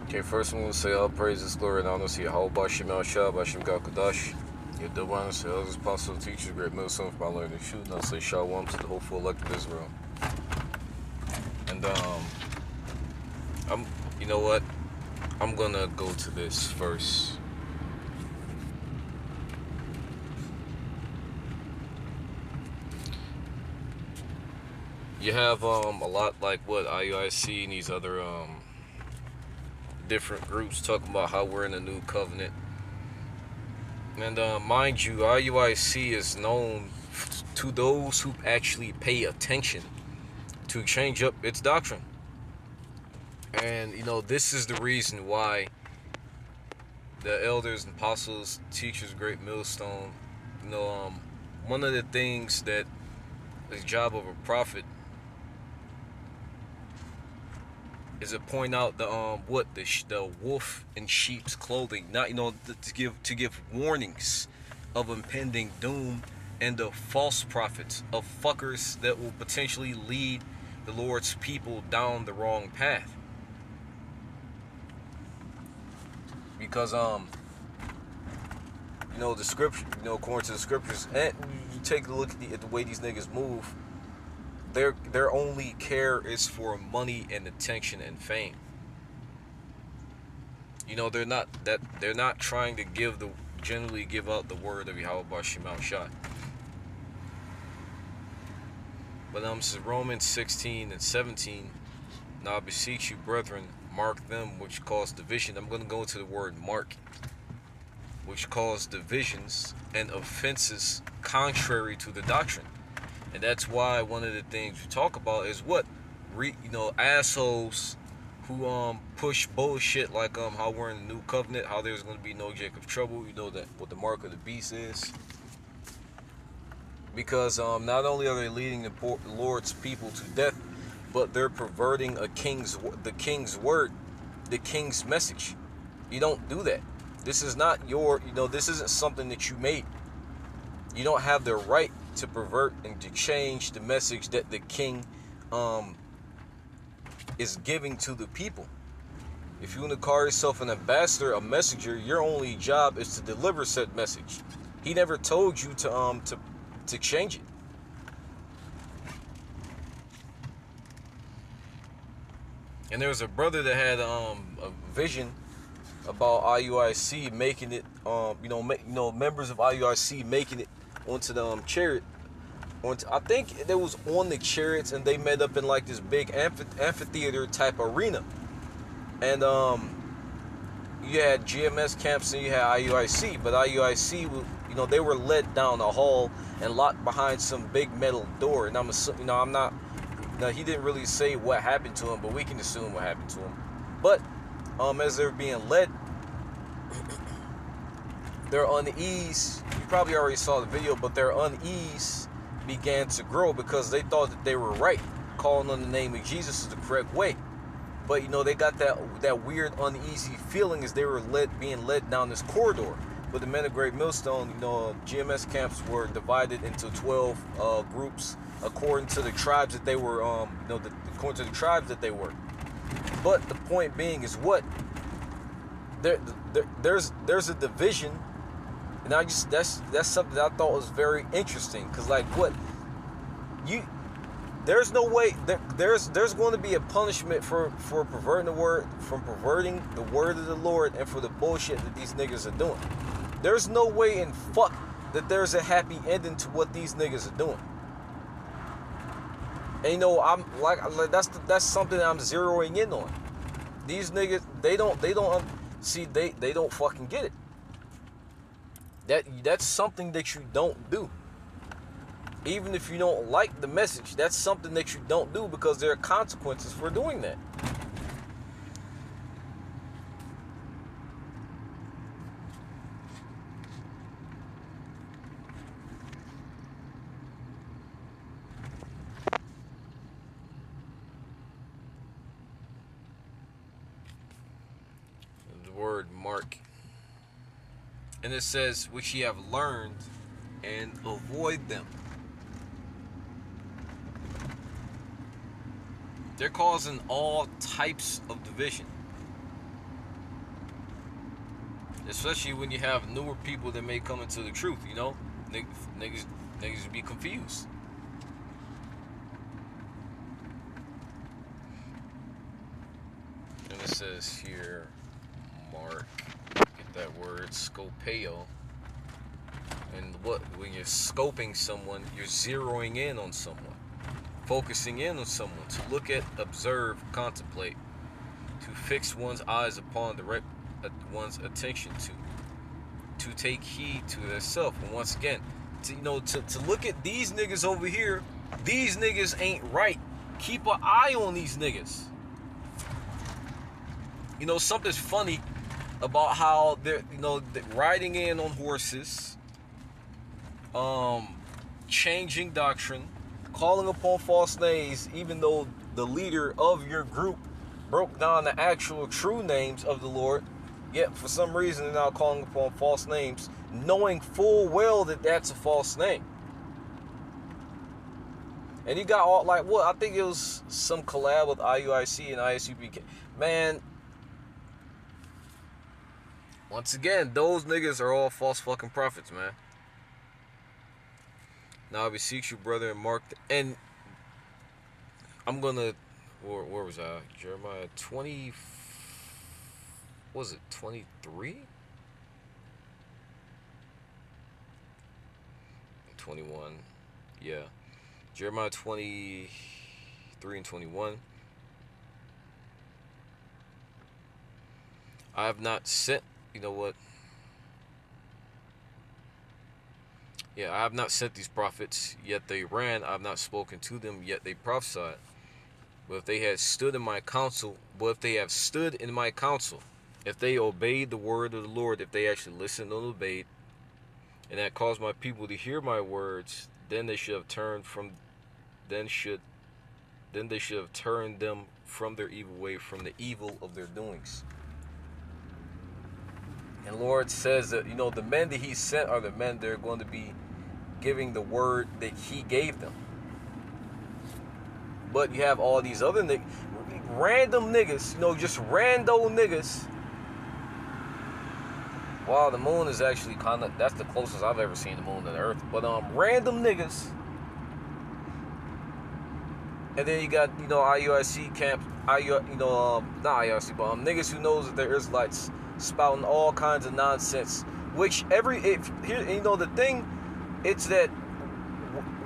Okay, first I'm going to say all praises, glory, and honor to Yahweh Bashim El Shah, Bashim Gakadash. Yadawana, say others, apostles, teachers, great millstone for my learning and shooting. I'll say Shalom to the hopeful elect of Israel. And, you know what? I'm going to go to this first. You have, a lot like what IUIC and these other, different groups talking about how we're in a new covenant. And mind you, IUIC is known to those who actually pay attention to change up its doctrine. And, this is the reason why the elders and apostles, teachers, great millstone, one of the things that is the job of a prophet is to point out the wolf in sheep's clothing, not to give warnings of impending doom and of false prophets, of fuckers that will potentially lead the Lord's people down the wrong path. Because the scripture, according to the scriptures, and you take a look at the way these niggas move. Their only care is for money and attention and fame. They're not trying to generally give out the word of Yahweh Bashim Al Shah. But this is Romans 16 and 17. Now I beseech you, brethren, mark them which cause division. I'm going to go into the word mark, which cause divisions and offenses contrary to the doctrine. And that's why one of the things we talk about is assholes who push bullshit like how we're in the new covenant, how there's going to be no Jacob's trouble. That what the mark of the beast is. Because not only are they leading the Lord's people to death, but they're perverting the king's word, the king's message. You don't do that. This is not this isn't something that you made. You don't have the right to pervert and to change the message that the king is giving to the people. If you want to call yourself an ambassador, a messenger, your only job is to deliver said message. He never told you to change it. And there was a brother that had a vision about IUIC making it, members of IUIC making it onto the chariot. I think it was on the chariots, and they met up in like this big amphitheater type arena. And you had GMS camps and you had IUIC, but IUIC, they were led down a hall and locked behind some big metal door. And he didn't really say what happened to him, but we can assume what happened to him. But as they're being led, their unease, you probably already saw the video, but their unease began to grow because they thought that they were right, calling on the name of Jesus is the correct way. But they got that weird uneasy feeling as they were being led down this corridor. But the men of Great Millstone, GMS camps were divided into 12 groups according to the tribes that they were, according to the tribes that they were. But the point being is what there's a division. And that's something that I thought was very interesting, because there's no way there's going to be a punishment for perverting the word of the Lord and for the bullshit that these niggas are doing. There's no way in fuck that there's a happy ending to what these niggas are doing. And I'm like that's something that I'm zeroing in on. These niggas, they don't fucking get it. That's something that you don't do. Even if you don't like the message, that's something that you don't do, because there are consequences for doing that. The word mark. And it says, which ye have learned, and avoid them. They're causing all types of division. Especially when you have newer people that may come into the truth, you know? Niggas would be confused. And it says here, Mark, get that word, scopeo. And when you're scoping someone, you're zeroing in on someone, focusing in on someone, to look at, observe, contemplate, to fix one's eyes upon, direct one's attention to take heed to theirself. And once again, to look at these niggas over here. These niggas ain't right. Keep an eye on these niggas. You know, something's funny about how they're, riding in on horses, changing doctrine, calling upon false names, even though the leader of your group broke down the actual true names of the Lord. Yet for some reason they're now calling upon false names, knowing full well that that's a false name. And you got all, like, what? I think it was some collab with IUIC and ISUPK. Man, once again, those niggas are all false fucking prophets, man. Now I beseech you, brother, and Mark, and I'm gonna, where was I? Jeremiah 20, was it 23? 21, yeah. Jeremiah 23 and 21. I have not sent, you know what? Yeah, I have not sent these prophets, yet they ran. I have not spoken to them, yet they prophesied. But if they had stood in my counsel, if they obeyed the word of the Lord, if they actually listened and obeyed, and that caused my people to hear my words, then they should have turned them from their evil way, from the evil of their doings. And Lord says that, the men that he sent are the men that are going to be giving the word that he gave them. But you have all these other random niggas, just rando niggas. Wow, the moon is actually that's the closest I've ever seen the moon to the earth. But random niggas. And then you got, IUIC camp, not IUIC, but niggas who knows that they're Israelites, spouting all kinds of nonsense. Which the thing, it's that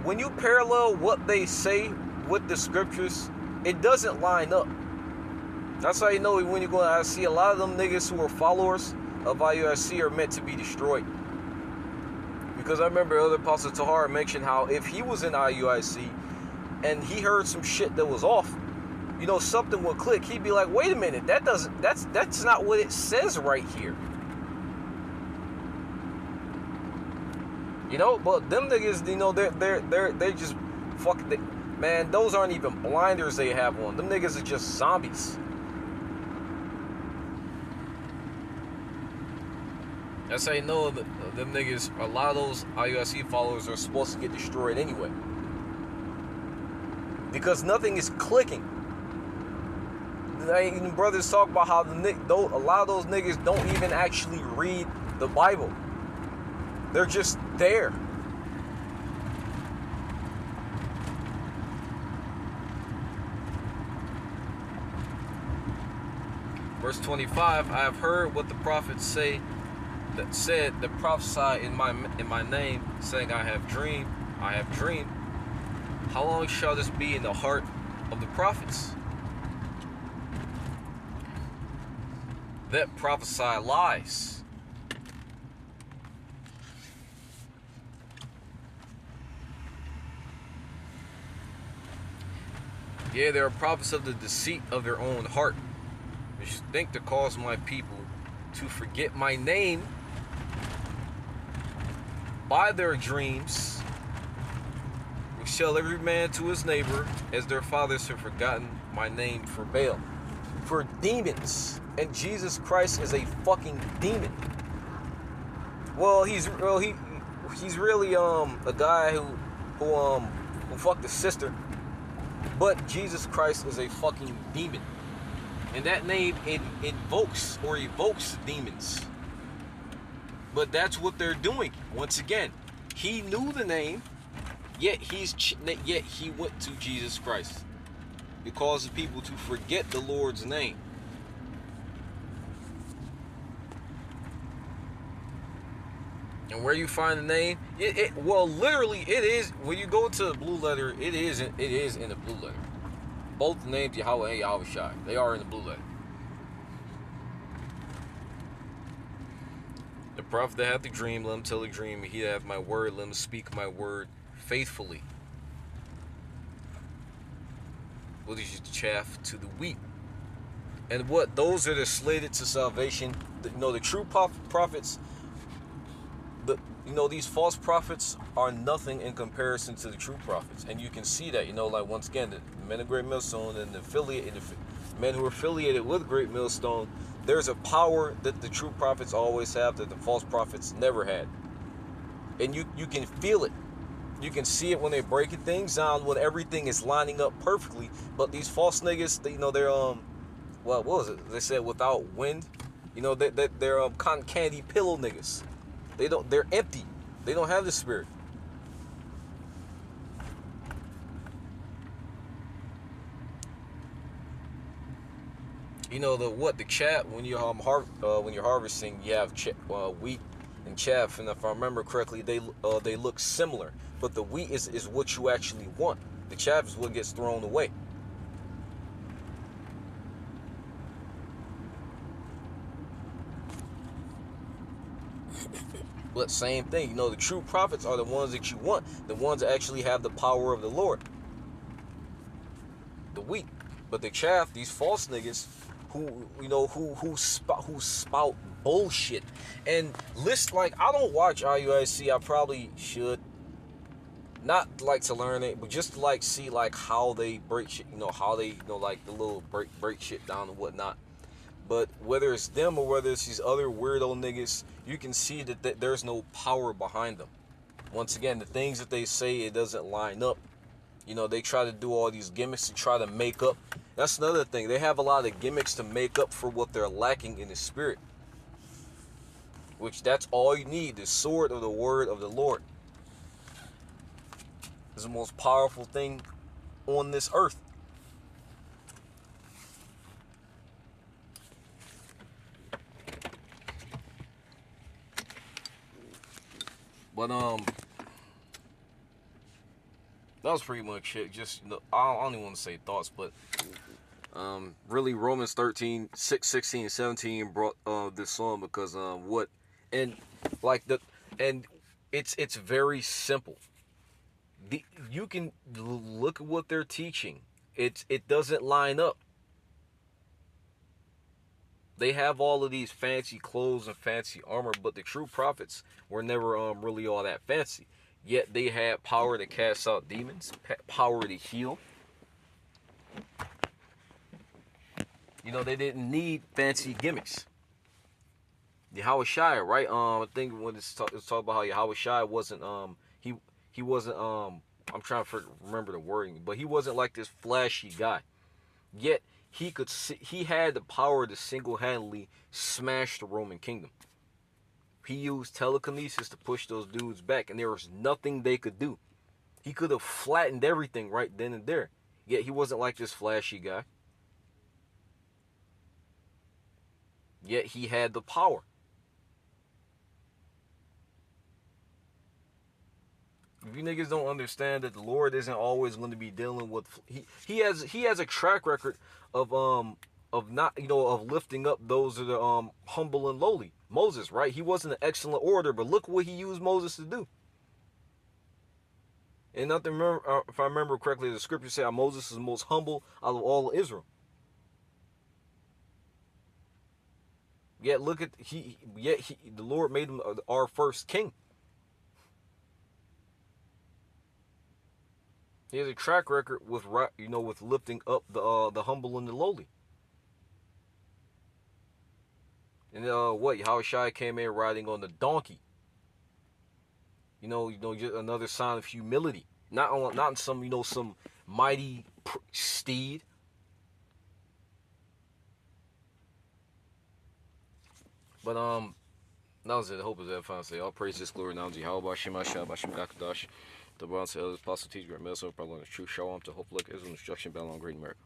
when you parallel what they say with the scriptures, it doesn't line up. That's how you know when you're going to see a lot of them niggas who are followers of IUIC are meant to be destroyed. Because I remember Elder Apostle Tahar mentioned how if he was in IUIC and he heard some shit that was off, something would click. He'd be like, wait a minute, that's not what it says right here. But them niggas, they're just fucking, man, those aren't even blinders they have on. Them niggas are just zombies. That's how you know that them niggas, a lot of those IUIC followers are supposed to get destroyed anyway. Because nothing is clicking. Even brothers talk about how a lot of those niggas don't even actually read the Bible. They're just there. Verse 25, I have heard what the prophets say, that said, that prophesy in my name, saying, I have dreamed. How long shall this be in the heart of the prophets that prophesy lies? Yeah, they are prophets of the deceit of their own heart, which think to cause my people to forget my name by their dreams, which tell every man to his neighbor, as their fathers have forgotten my name for Baal, for demons. And Jesus Christ is a fucking demon. Well, he's really a guy who fucked his sister. But Jesus Christ is a fucking demon. And that name invokes or evokes demons. But that's what they're doing. Once again, he knew the name, yet he went to Jesus Christ. It causes people to forget the Lord's name. And where you find the name, well, literally, it is when you go to the blue letter. It is in the blue letter. Both the names Yahweh and Yahweh Shai, they are in the blue letter. The prophet that hath the dream, let him tell the dream. He that hath my word, let him speak my word faithfully. What is the chaff to the wheat? And what? Those that are slated to salvation. The true prophets. These false prophets are nothing in comparison to the true prophets, and you can see that. Like once again, the men of Great Millstone and the men who are affiliated with Great Millstone. There's a power that the true prophets always have that the false prophets never had, and you can feel it. You can see it when they're breaking things down, when everything is lining up perfectly. But these false niggas, they're what was it? They said without wind. They're cotton candy pillow niggas. They're empty. They don't have the spirit. The chaff when you're harvesting, you have wheat and chaff, and if I remember correctly, they look similar, but the wheat is what you actually want. The chaff is what gets thrown away. But same thing, the true prophets are the ones that you want, the ones that actually have the power of the Lord. The wheat, but the chaff, these false niggas who spout bullshit. And I don't watch IUIC. I probably should, not like to learn it, but just to see how they break shit, how they the little break shit down and whatnot. But whether it's them or whether it's these other weirdo niggas, you can see that there's no power behind them. Once again, the things that they say, it doesn't line up. They try to do all these gimmicks to try to make up. That's another thing. They have a lot of gimmicks to make up for what they're lacking in the spirit. Which that's all you need. The sword of the word of the Lord is the most powerful thing on this earth. But that was pretty much it. Just I don't even want to say thoughts, but really Romans 13, 6, 16, and 17 brought this on because it's very simple. You can look at what they're teaching. It doesn't line up. They have all of these fancy clothes and fancy armor, but the true prophets were never really all that fancy. Yet they had power to cast out demons, power to heal. They didn't need fancy gimmicks. Yahweh Shai, right? I think when it's talk about how Yahweh Shai wasn't he wasn't I'm trying to remember the wording, but he wasn't like this flashy guy. Yet he had the power to single-handedly smash the Roman kingdom. He used telekinesis to push those dudes back, and there was nothing they could do. He could have flattened everything right then and there. Yet he wasn't like this flashy guy. Yet he had the power. If you niggas don't understand that the Lord isn't always going to be dealing with, he has a track record of not of lifting up those that are humble and lowly. Moses, right? He wasn't an excellent orator, but look what he used Moses to do. And nothing. If I remember correctly, the scripture said Moses is the most humble out of all of Israel. Yet look at the Lord made him our first king. He has a track record with lifting up the humble and the lowly. And Yahweh Shai came in riding on the donkey. Just another sign of humility. Not some mighty steed. But That was it. Hope is that final say. All praise this glory now. How about Shema Shah, Bashim Gakadash, the bronze elders, apostle teacher, and Melso, probably on the true show. I'm to hope, look, Israel, instruction, battle on great America.